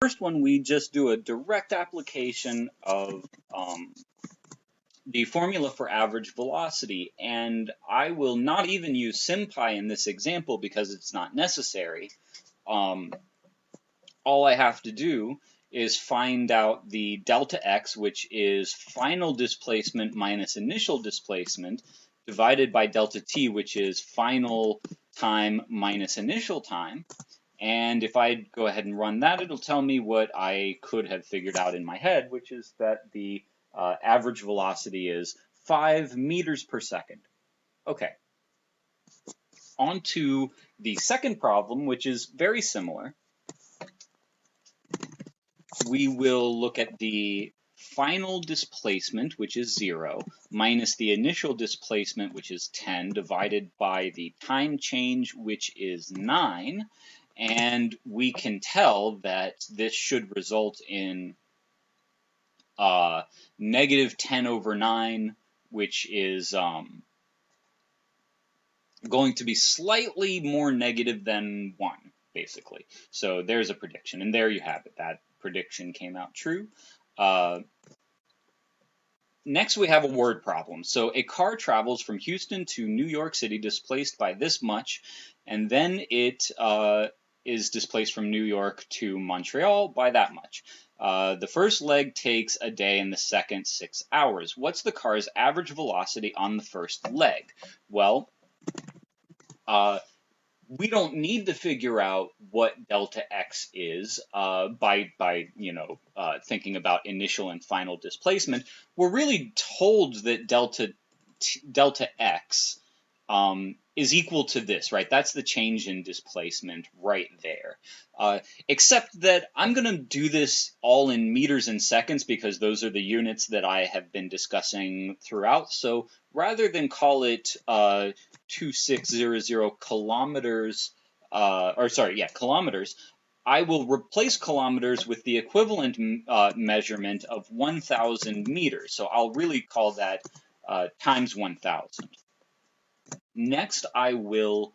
first one, we just do a direct application of the formula for average velocity, and I will not even use SymPy in this example because it's not necessary. All I have to do is find out the delta x, which is final displacement minus initial displacement, divided by delta t, which is final time minus initial time. And if I go ahead and run that, it'll tell me what I could have figured out in my head, which is that the average velocity is 5 meters per second. Okay. On to the second problem, which is very similar. We will look at the final displacement, which is 0, minus the initial displacement, which is 10, divided by the time change, which is 9. And we can tell that this should result in negative 10 over 9, which is going to be slightly more negative than 1, basically. So there's a prediction, and there you have it. That prediction came out true. Next, we have a word problem. So a car travels from Houston to New York City displaced by this much, and then it is displaced from New York to Montreal by that much. The first leg takes a day and the second 6 hours. What's the car's average velocity on the first leg? Well, we don't need to figure out what delta x is by thinking about initial and final displacement. We're really told that delta x is equal to this, right? That's the change in displacement right there. Except that I'm going to do this all in meters and seconds because those are the units that I have been discussing throughout. So rather than call it 2600 kilometers, kilometers, I will replace kilometers with the equivalent measurement of 1,000 meters. So I'll really call that times 1,000. Next, I will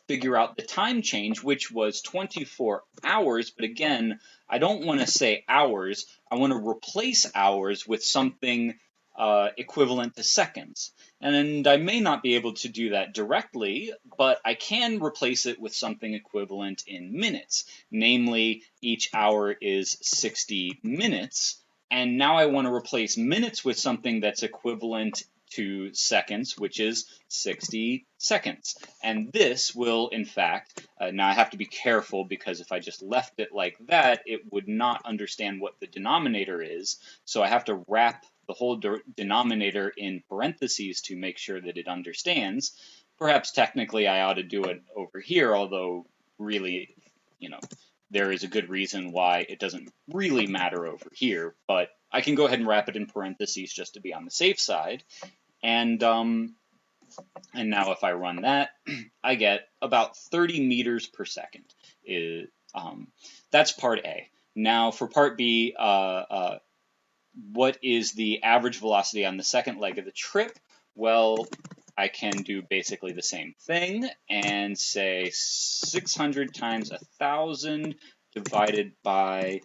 figure out the time change, which was 24 hours. But again, I don't want to say hours. I want to replace hours with something equivalent to seconds. And I may not be able to do that directly, but I can replace it with something equivalent in minutes. Namely, each hour is 60 minutes. And now I want to replace minutes with something that's equivalent to seconds, which is 60 seconds. And this will, in fact, now I have to be careful because if I just left it like that, it would not understand what the denominator is. So I have to wrap the whole denominator in parentheses to make sure that it understands. Perhaps technically I ought to do it over here, although really, there is a good reason why it doesn't really matter over here. But I can go ahead and wrap it in parentheses just to be on the safe side. And now if I run that, I get about 30 meters per second. That's part A. Now for part B, what is the average velocity on the second leg of the trip? Well, I can do basically the same thing and say 600 times 1,000 divided by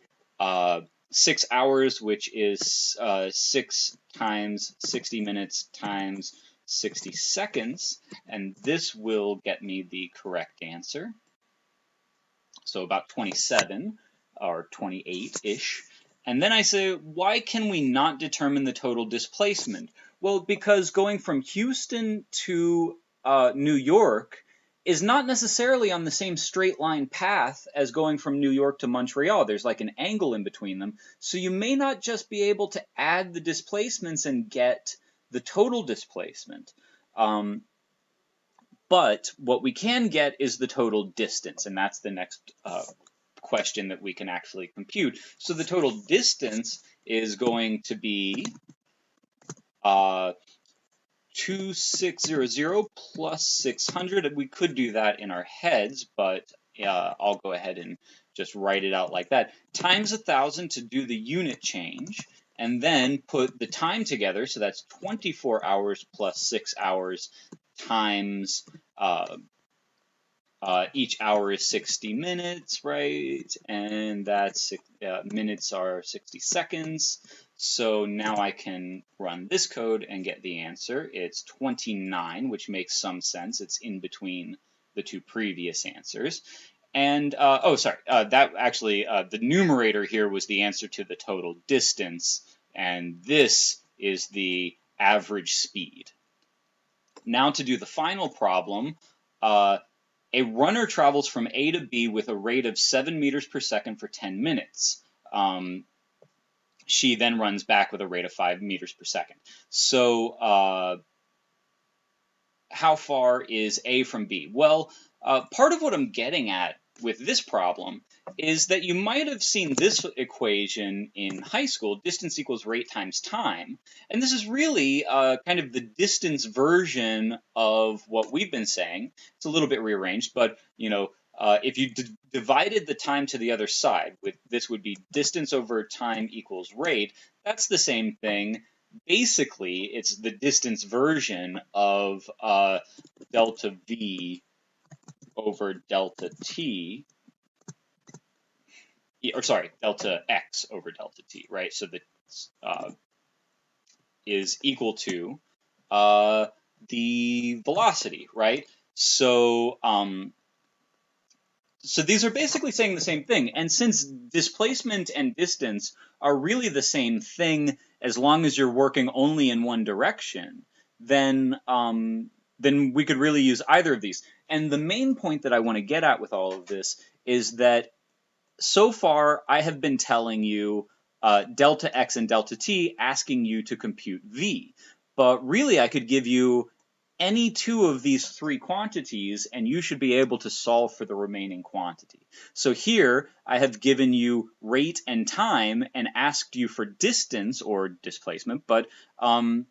6 hours, which is 6 times 60 minutes times 60 seconds, and this will get me the correct answer. So about 27 or 28-ish. And then I say, why can we not determine the total displacement? Well, because going from Houston to New York is not necessarily on the same straight line path as going from New York to Montreal. There's like an angle in between them. So you may not just be able to add the displacements and get the total displacement. But what we can get is the total distance, and that's the next question that we can actually compute. So the total distance is going to be 2600 plus 600. We could do that in our heads, but I'll go ahead and just write it out like that. Times 1,000 to do the unit change, and then put the time together. So that's 24 hours plus 6 hours times each hour is 60 minutes, right? And that's minutes are 60 seconds. So now I can run this code and get the answer. It's 29, which makes some sense. It's in between the two previous answers. And, oh, sorry, that actually, the numerator here was the answer to the total distance, and this is the average speed. Now to do the final problem, a runner travels from A to B with a rate of 7 meters per second for 10 minutes. She then runs back with a rate of 5 meters per second. So how far is A from B? Well, part of what I'm getting at with this problem is that you might have seen this equation in high school, distance equals rate times time. And this is really kind of the distance version of what we've been saying. It's a little bit rearranged, but you know, if you divided the time to the other side, this would be distance over time equals rate, that's the same thing. Basically, it's the distance version of delta V over delta T, or sorry, delta X over delta T, right? So that is equal to the velocity, right? So so these are basically saying the same thing. And since displacement and distance are really the same thing as long as you're working only in one direction, then we could really use either of these. And the main point that I want to get at with all of this is that so far I have been telling you delta x and delta t, asking you to compute v. But really I could give you any two of these three quantities and you should be able to solve for the remaining quantity. So here I have given you rate and time and asked you for distance or displacement, but all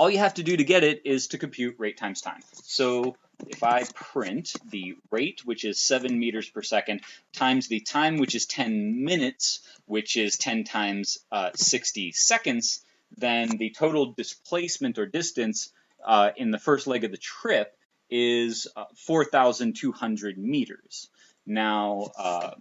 you have to do to get it is to compute rate times time. So if I print the rate, which is 7 meters per second, times the time, which is 10 minutes, which is 10 times 60 seconds, then the total displacement or distance in the first leg of the trip is 4,200 meters. Now,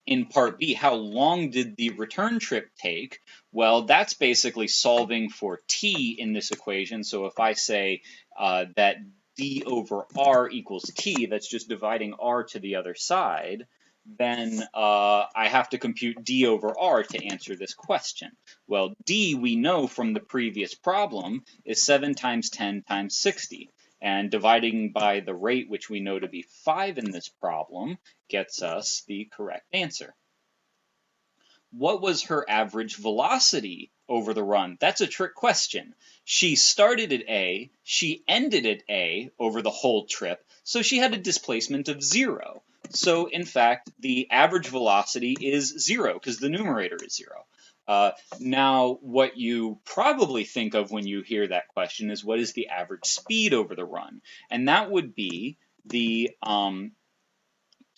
in part B, how long did the return trip take? Well, that's basically solving for t in this equation. So if I say that d over r equals t, that's just dividing r to the other side, then I have to compute d over r to answer this question. Well, d, we know from the previous problem, is 7 times 10 times 60. And dividing by the rate, which we know to be 5 in this problem, gets us the correct answer. What was her average velocity over the run? That's a trick question. She started at A, she ended at A over the whole trip, so she had a displacement of 0. So in fact, the average velocity is 0 because the numerator is 0. Now, what you probably think of when you hear that question is what is the average speed over the run? And that would be the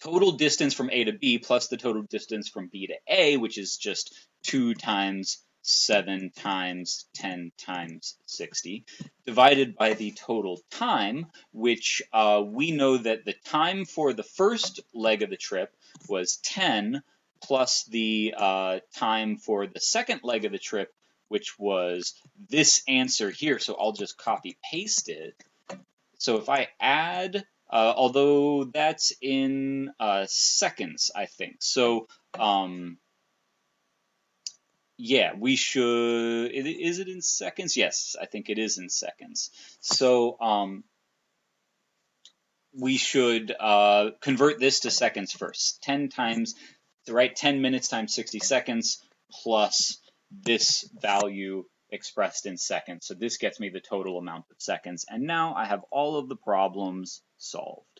total distance from A to B plus the total distance from B to A, which is just 2 times 7 times 10 times 60, divided by the total time, which we know that the time for the first leg of the trip was 10, plus the time for the second leg of the trip, which was this answer here. So I'll just copy paste it. So if I add, although that's in seconds, I think. So yeah, we should, is it in seconds? Yes, I think it is in seconds. So we should convert this to seconds first. 10 times, right, 10 minutes times 60 seconds plus this value expressed in seconds. So this gets me the total amount of seconds. And now I have all of the problems solved.